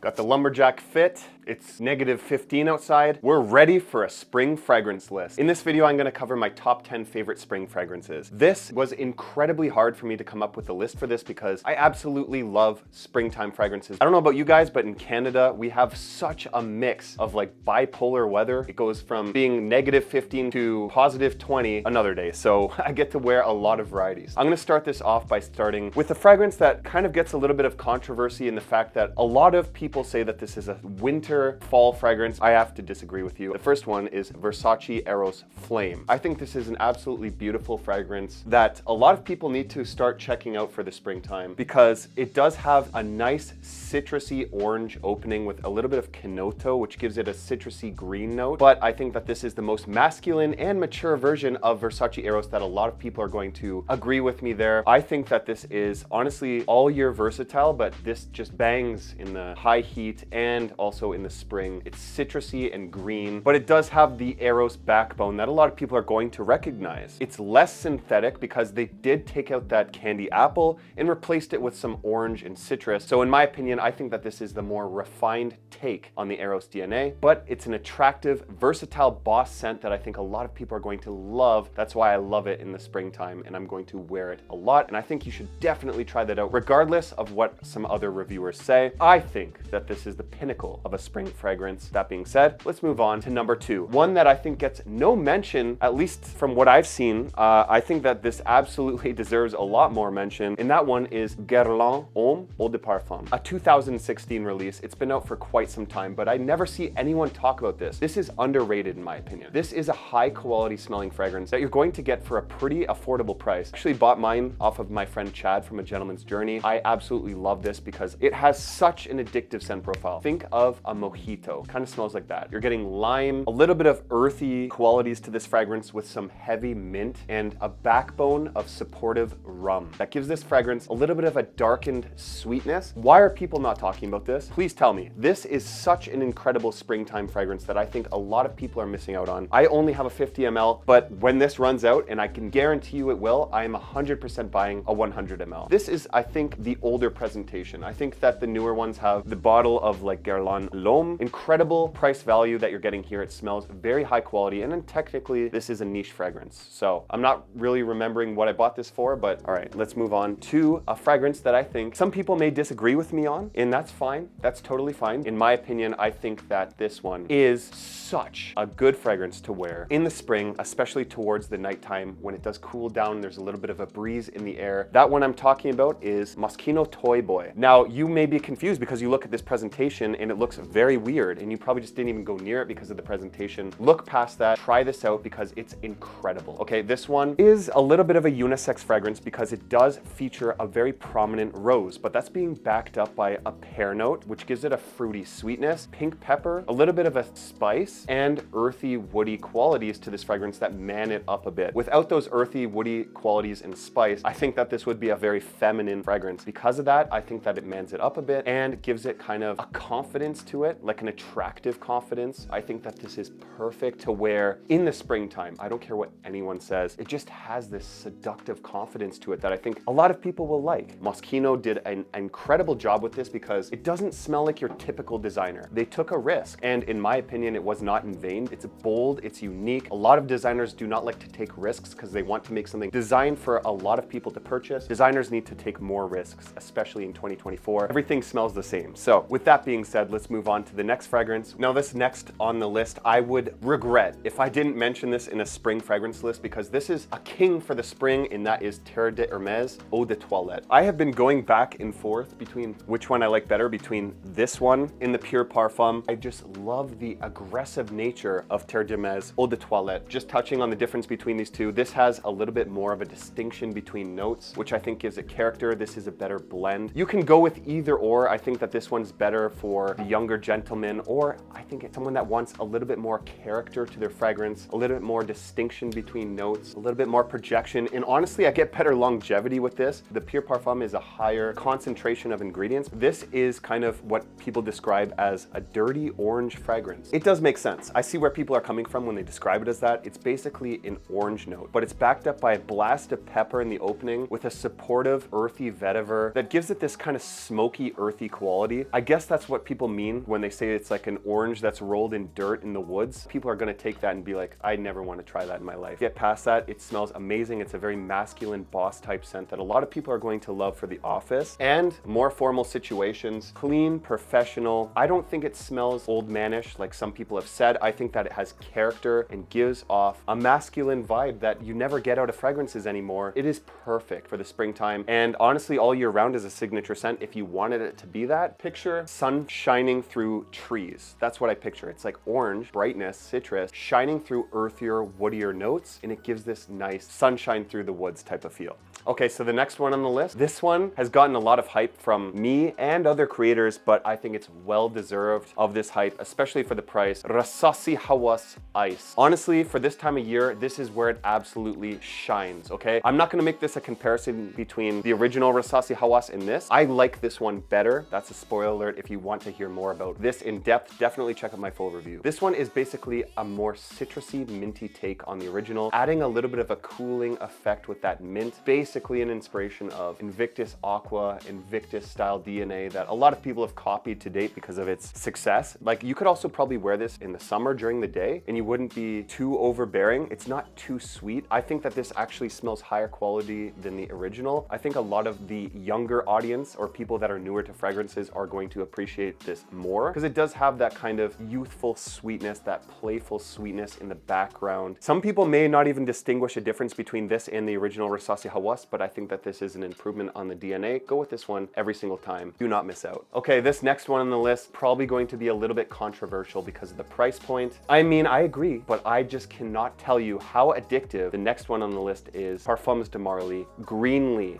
Got the lumberjack fit. It's -15 outside. We're ready for a spring fragrance list. In this video, I'm gonna cover my top 10 favorite spring fragrances. This was incredibly hard for me to come up with a list for this because I absolutely love springtime fragrances. I don't know about you guys, but in Canada, we have such a mix of like bipolar weather. It goes from being -15 to +20 another day. So I get to wear a lot of varieties. I'm gonna start this off by starting with a fragrance that kind of gets a little bit of controversy in the fact that a lot of people say that this is a winter fall fragrance. I have to disagree with you. The first one is Versace Aeros Flame. I think this is an absolutely beautiful fragrance that a lot of people need to start checking out for the springtime because it does have a nice citrusy orange opening with a little bit of Kenoto, which gives it a citrusy green note. But I think that this is the most masculine and mature version of Versace Aeros that a lot of people are going to agree with me there. I think that this is honestly all year versatile, but this just bangs in the high heat and also in the spring. It's citrusy and green, but it does have the Aeros backbone that a lot of people are going to recognize. It's less synthetic because they did take out that candy apple and replaced it with some orange and citrus. So in my opinion, I think that this is the more refined take on the Aeros DNA, but it's an attractive, versatile boss scent that I think a lot of people are going to love. That's why I love it in the springtime and I'm going to wear it a lot. And I think you should definitely try that out regardless of what some other reviewers say. I think that this is the pinnacle of a spring fragrance. That being said, let's move on to number 2. One that I think gets no mention, at least from what I've seen. I think that this absolutely deserves a lot more mention, and that one is Geron Homme Eau de Parfum, a 2016 release. It's been out for quite some time, but I never see anyone talk about this. This is underrated in my opinion. This is a high quality smelling fragrance that you're going to get for a pretty affordable price. I actually bought mine off of my friend Chad from A Gentleman's Journey. I absolutely love this because it has such an addictive scent profile. Think of a mojito. Kind of smells like that. You're getting lime, a little bit of earthy qualities to this fragrance with some heavy mint and a backbone of supportive rum. That gives this fragrance a little bit of a darkened sweetness. Why are people not talking about this? Please tell me. This is such an incredible springtime fragrance that I think a lot of people are missing out on. I only have a 50 ml, but when this runs out, and I can guarantee you it will, I am 100% buying a 100 ml. This is, I think, the older presentation. I think that the newer ones have the bottle of like Geron Homme. Incredible price value that you're getting here. It smells very high quality, and then technically this is a niche fragrance. So I'm not really remembering what I bought this for, but all right, let's move on to a fragrance that I think some people may disagree with me on, and that's fine. That's totally fine. In my opinion, I think that this one is such a good fragrance to wear in the spring, especially towards the nighttime when it does cool down. There's a little bit of a breeze in the air. That one I'm talking about is Moschino Toy Boy. Now, you may be confused because you look at this presentation and it looks very weird and you probably just didn't even go near it because of the presentation. Look past that, try this out because it's incredible. Okay, this one is a little bit of a unisex fragrance because it does feature a very prominent rose, but that's being backed up by a pear note, which gives it a fruity sweetness, pink pepper, a little bit of a spice, and earthy woody qualities to this fragrance that man it up a bit. Without those earthy woody qualities and spice, I think that this would be a very feminine fragrance. Because of that, I think that it mans it up a bit and gives it kind of a confidence to it, like an attractive confidence. I think that this is perfect to wear in the springtime. I don't care what anyone says. It just has this seductive confidence to it that I think a lot of people will like. Moschino did an incredible job with this because it doesn't smell like your typical designer. They took a risk, and in my opinion, it was not in vain. It's bold, it's unique. A lot of designers do not like to take risks because they want to make something designed for a lot of people to purchase. Designers need to take more risks, especially in 2024. Everything smells the same. So with that being said, let's move on to the next fragrance. Now, this next on the list, I would regret if I didn't mention this in a spring fragrance list because this is a king for the spring, and that is Terre de Hermès Eau de Toilette. I have been going back and forth between which one I like better, between this one and the Pure Parfum. I just love the aggressive nature of Terre de Hermès Eau de Toilette. Just touching on the difference between these two, this has a little bit more of a distinction between notes, which I think gives it character. This is a better blend. You can go with either or. I think that this one's better for the younger gentleman, or I think it's someone that wants a little bit more character to their fragrance, a little bit more distinction between notes, a little bit more projection. And honestly, I get better longevity with this. The Pure Parfum is a higher concentration of ingredients. This is kind of what people describe as a dirty orange fragrance. It does make sense. I see where people are coming from when they describe it as that. It's basically an orange note, but it's backed up by a blast of pepper in the opening with a supportive earthy vetiver that gives it this kind of smoky earthy quality. I guess that's what people mean when they say it's like an orange that's rolled in dirt in the woods. People are gonna take that and be like, I never want to try that in my life. Get past that, it smells amazing. It's a very masculine boss type scent that a lot of people are going to love for the office and more formal situations. Clean, professional. I don't think it smells old manish like some people have said. I think that it has character and gives off a masculine vibe that you never get out of fragrances anymore. It is perfect for the springtime, and honestly all year round is a signature scent. If you wanted it to be that, picture sun shining through trees. That's what I picture. It's like orange, brightness, citrus, shining through earthier, woodier notes, and it gives this nice sunshine through the woods type of feel. Okay, so the next one on the list, this one has gotten a lot of hype from me and other creators, but I think it's well deserved of this hype, especially for the price. Rasi Haas Ice. Honestly, for this time of year, this is where it absolutely shines, okay? I'm not gonna make this a comparison between the original Rasi Haas and this. I like this one better. That's a spoiler alert. If you want to hear more about this in depth, definitely check out my full review. This one is basically a more citrusy, minty take on the original, adding a little bit of a cooling effect with that mint. Basically an inspiration of Invictus Aqua, Invictus style DNA that a lot of people have copied to date because of its success. Like, you could also probably wear this in the summer during the day and you wouldn't be too overbearing. It's not too sweet. I think that this actually smells higher quality than the original. I think a lot of the younger audience or people that are newer to fragrances are going to appreciate this more because it does have that kind of youthful sweetness, that playful sweetness in the background. Some people may not even distinguish a difference between this and the original Rasi Haas, but I think that this is an improvement on the DNA. Go with this one every single time. Do not miss out. Okay, this next one on the list, probably going to be a little bit controversial because of the price point. I mean, I agree, but I just cannot tell you how addictive the next one on the list is. Parfums de Marly, Greenly.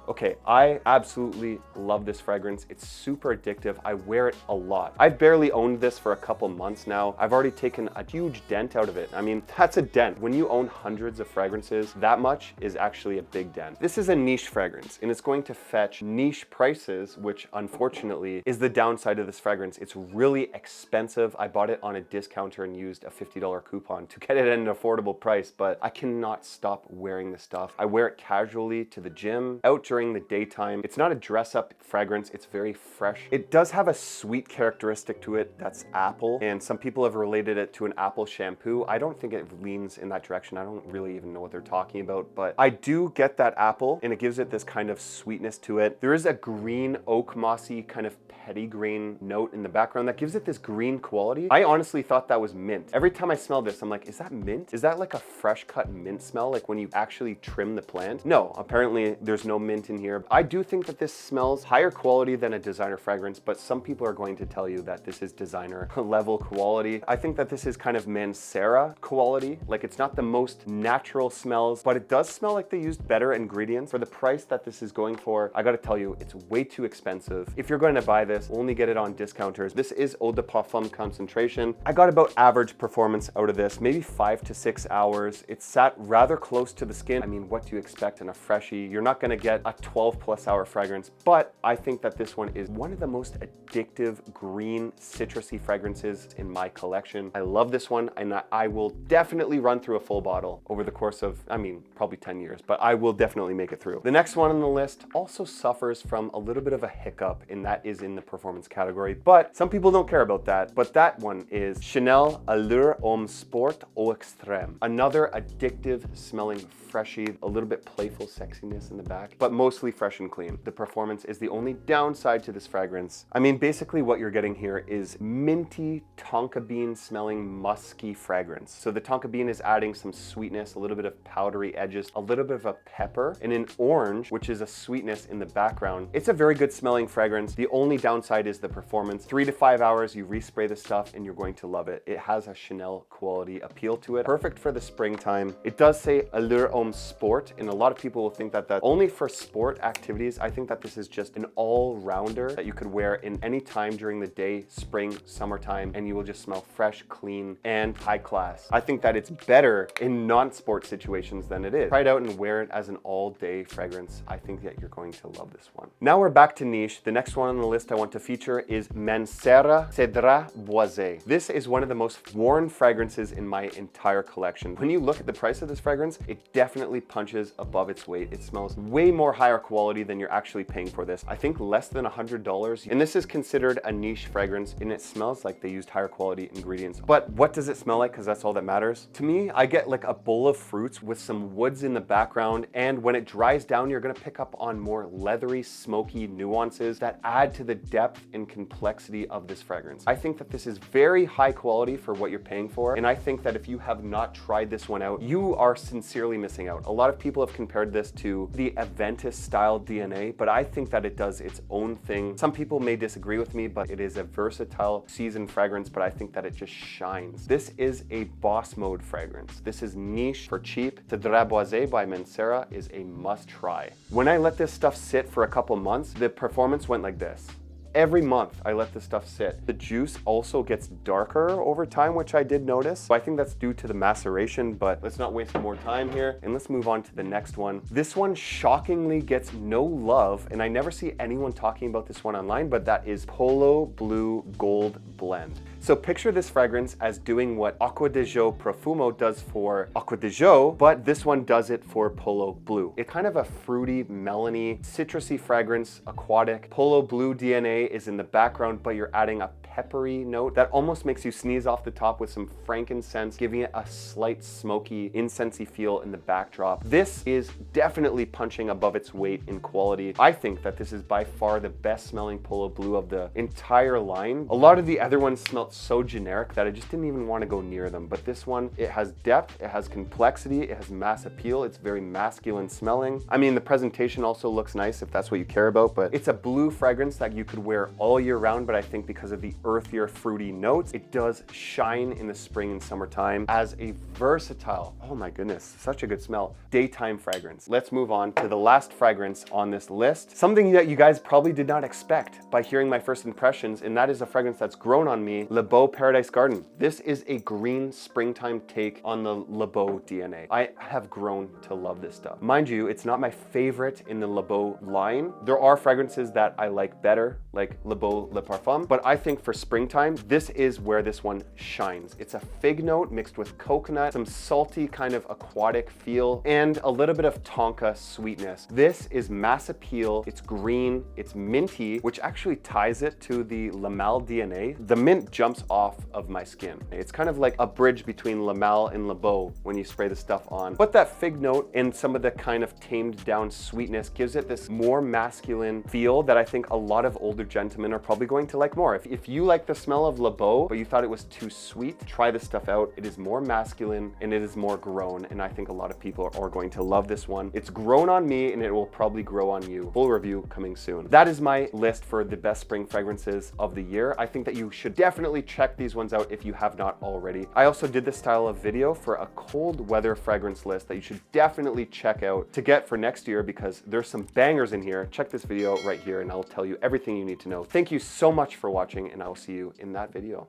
Okay, I absolutely love this fragrance. It's super addictive. I wear it a lot. I've barely owned this for a couple months now. I've already taken a huge dent out of it. I mean, that's a dent. When you own hundreds of fragrances, that much is actually a big dent. This is a niche fragrance and it's going to fetch niche prices, which unfortunately is the downside of this fragrance. It's really expensive. I bought it on a discounter and used a $50 coupon to get it at an affordable price, but I cannot stop wearing this stuff. I wear it casually to the gym, out during the daytime. It's not a dress up fragrance. It's very fresh. It does have a sweet characteristic to it that's apple, and some people have related it to an apple shampoo. I don't think it leans in that direction. I don't really even know what they're talking about, but I do get that apple and it gives it this kind of sweetness to it. There is a green oak mossy kind of petitgrain note in the background that gives it this green quality. I honestly thought that was mint. Every time I smell this, I'm like, is that mint? Is that like a fresh cut mint smell? Like when you actually trim the plant? No, apparently there's no mint in here. I do think that this smells higher quality than a designer fragrance, but some people are going to tell you that this is designer level quality. I think that this is kind of Manera quality. Like, it's not the most natural smells, but it does smell like they used better ingredients. For the price that this is going for, I gotta tell you, it's way too expensive. If you're going to buy this, only get it on discounters. This is Eau de Parfum concentration. I got about average performance out of this, maybe 5 to 6 hours. It sat rather close to the skin. I mean, what do you expect in a freshie? You're not gonna get a 12+ hour fragrance, but I think that this one is one of the most addictive green citrusy fragrances in my collection. I love this one, and I will definitely run through a full bottle over the course of, I mean, probably 10 years, but I will definitely make it through. The next one on the list also suffers from a little bit of a hiccup, and that is in the performance category, but some people don't care about that. But that one is Chanel Allure Homme Sport Au Extrême. Another addictive smelling freshie, a little bit playful sexiness in the back, but mostly fresh and clean. The performance is the only downside to this fragrance. I mean, basically what you're getting here is minty tonka bean smelling musky fragrance. So the tonka bean is adding some sweetness, a little bit of powdery edges, a little bit of a pepper, and an orange, which is a sweetness in the background. It's a very good smelling fragrance. The only downside is the performance. 3 to 5 hours, you respray the stuff and you're going to love it. It has a Chanel quality appeal to it. Perfect for the springtime. It does say Allure Homme Sport, and a lot of people will think that that's only for sport activities. I think that this is just an all-rounder that you could wear in any time during the day, spring, summertime, and you will just smell fresh, clean, and high class. I think that it's better in non-sport situations than it is. Try it out and wear it as an all-day fragrance. I think that you're going to love this one. Now we're back to niche. The next one on the list I want to feature is Manera Cedra Boisé. This is one of the most worn fragrances in my entire collection. When you look at the price of this fragrance, it definitely punches above its weight. It smells way more higher quality than you're actually paying for this. I think less than $100. And this is considered a niche fragrance, and it smells like they used higher quality ingredients. But what does it smell like? Because that's all that matters. To me, I get like a bowl of fruits with some woods in the background. And when it dries down, you're gonna pick up on more leathery, smoky nuances that add to the depth and complexity of this fragrance. I think that this is very high quality for what you're paying for. And I think that if you have not tried this one out, you are sincerely missing out. A lot of people have compared this to the Aventus style DNA, but I think that it does its own thing. Some people may disagree with me, but it is a versatile seasoned fragrance, but I think that it just shines. This is a boss mode fragrance. This is niche for cheap. The Draboise by Manera is a must try. When I let this stuff sit for a couple months, the performance went like this. Every month I let this stuff sit. The juice also gets darker over time, which I did notice. So I think that's due to the maceration, but let's not waste more time here and let's move on to the next one. This one shockingly gets no love, and I never see anyone talking about this one online, but that is Polo Blue Gold Blend. So picture this fragrance as doing what Acqua di Gio Profumo does for Acqua di Gio, but this one does it for Polo Blue. It's kind of a fruity, melony, citrusy fragrance, aquatic. Polo Blue DNA is in the background, but you're adding a peppery note that almost makes you sneeze off the top with some frankincense, giving it a slight smoky, incensey feel in the backdrop. This is definitely punching above its weight in quality. I think that this is by far the best smelling Polo Blue of the entire line. A lot of the other ones smelled so generic that I just didn't even want to go near them, but this one, it has depth, it has complexity, it has mass appeal, it's very masculine smelling. I mean, the presentation also looks nice if that's what you care about, but it's a blue fragrance that you could wear all year round, but I think because of the earthier, fruity notes, it does shine in the spring and summertime as a versatile, oh my goodness, such a good smell, daytime fragrance. Let's move on to the last fragrance on this list. Something that you guys probably did not expect by hearing my first impressions, and that is a fragrance that's grown on me, Leau Paradise Garden. This is a green springtime take on the Leau DNA. I have grown to love this stuff. Mind you, it's not my favorite in the Leau line. There are fragrances that I like better, like Leau Le Parfum, but I think for springtime, this is where this one shines. It's a fig note mixed with coconut, some salty kind of aquatic feel, and a little bit of tonka sweetness. This is mass appeal, it's green, it's minty, which actually ties it to the Lamal DNA. The mint jumps off of my skin. It's kind of like a bridge between Lamal and Leau when you spray the stuff on. But that fig note and some of the kind of tamed down sweetness gives it this more masculine feel that I think a lot of older gentlemen are probably going to like more. If you like the smell of Leau, but you thought it was too sweet, try this stuff out. It is more masculine and it is more grown, and I think a lot of people are going to love this one. It's grown on me and it will probably grow on you. Full review coming soon. That is my list for the best spring fragrances of the year. I think that you should definitely check these ones out if you have not already. I also did this style of video for a cold weather fragrance list that you should definitely check out to get for next year, because there's some bangers in here. Check this video right here and I'll tell you everything you need to know. Thank you so much for watching, and I'll see you in that video.